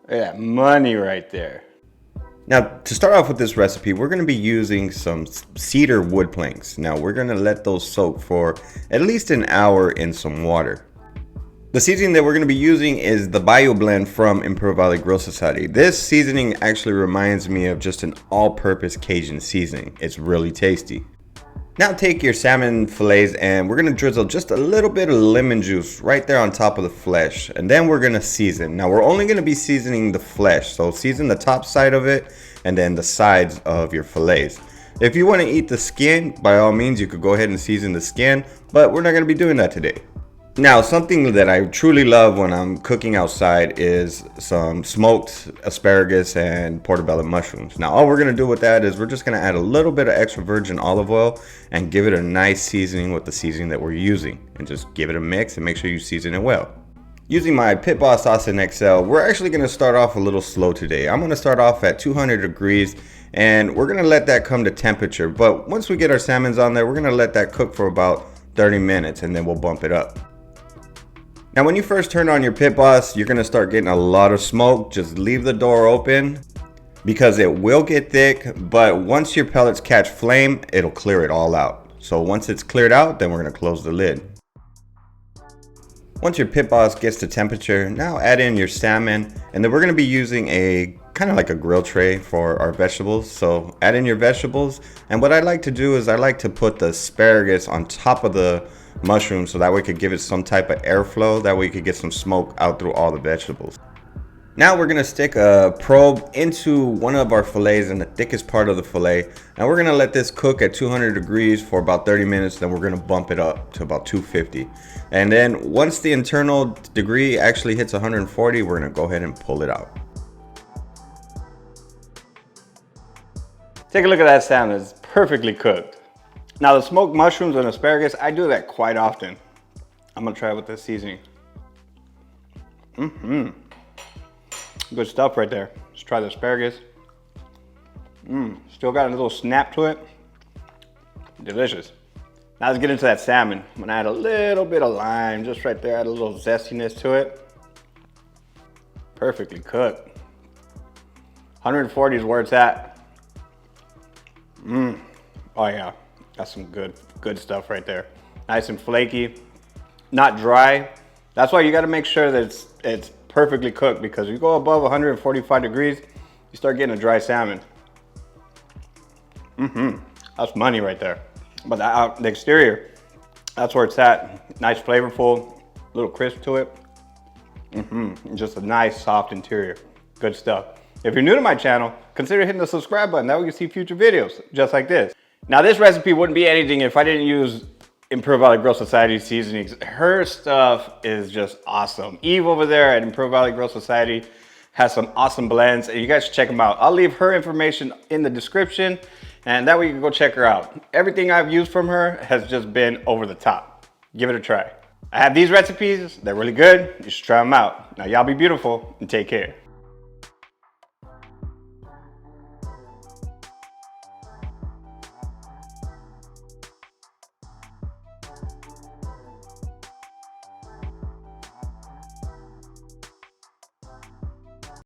Yeah, money right there. Now, to start off with this recipe, we're going to be using some cedar wood planks. Now, we're going to let those soak for at least an hour in some water. The seasoning that we're going to be using is the Bio blend from Imperial Valley Grill Society. This seasoning actually reminds me of just an all-purpose Cajun seasoning. It's really tasty. Now take your salmon fillets and we're going to drizzle just a little bit of lemon juice right there on top of the flesh. And then we're going to season. Now we're only going to be seasoning the flesh. So season the top side of it and then the sides of your fillets. If you want to eat the skin, by all means, you could go ahead and season the skin. But we're not going to be doing that today. Now, something that I truly love when I'm cooking outside is some smoked asparagus and portobello mushrooms. Now, all we're going to do with that is we're just going to add a little bit of extra virgin olive oil and give it a nice seasoning with the seasoning that we're using. And just give it a mix and make sure you season it well. Using my Pit Boss sauce in XL, we're actually going to start off a little slow today. I'm going to start off at 200 degrees and we're going to let that come to temperature. But once we get our salmons on there, we're going to let that cook for about 30 minutes and then we'll bump it up. Now when you first turn on your Pit Boss, you're going to start getting a lot of smoke. Just leave the door open because it will get thick, but once your pellets catch flame, it'll clear it all out. So once it's cleared out, then we're going to close the lid. Once your Pit Boss gets to temperature, now add in your salmon, and then we're going to be using a kind of like a grill tray for our vegetables. So add in your vegetables, and what I like to do is I like to put the asparagus on top of the mushrooms so that way we could give it some type of airflow, that way you could get some smoke out through all the vegetables. Now we're going to stick a probe into one of our fillets in the thickest part of the fillet, and we're going to let this cook at 200 degrees for about 30 minutes. Then we're going to bump it up to about 250, and then once the internal degree actually hits 140, we're going to go ahead and pull it out. Take a look at that salmon. It's perfectly cooked. Now the smoked mushrooms and asparagus, I do that quite often. I'm gonna try it with this seasoning. Good stuff right there. Let's try the asparagus. Still got a little snap to it. Delicious. Now let's get into that salmon. I'm gonna add a little bit of lime just right there, add a little zestiness to it. Perfectly cooked. 140 is where it's at. Oh yeah. That's some good stuff right there. Nice and flaky, not dry. That's why you got to make sure that it's perfectly cooked, because you go above 145 degrees, you start getting a dry salmon. That's money right there. But the exterior, that's where it's at. Nice, flavorful, little crisp to it. Just a nice, soft interior. Good stuff. If you're new to my channel, consider hitting the subscribe button. That way you can see future videos just like this. Now this recipe wouldn't be anything if I didn't use Imperial Valley Grill Society seasonings. Her stuff is just awesome. Eve over there at Imperial Valley Grill Society has some awesome blends, and you guys should check them out. I'll leave her information in the description, and that way you can go check her out. Everything I've used from her has just been over the top. Give it a try. I have these recipes. They're really good. You should try them out. Now y'all be beautiful and take care.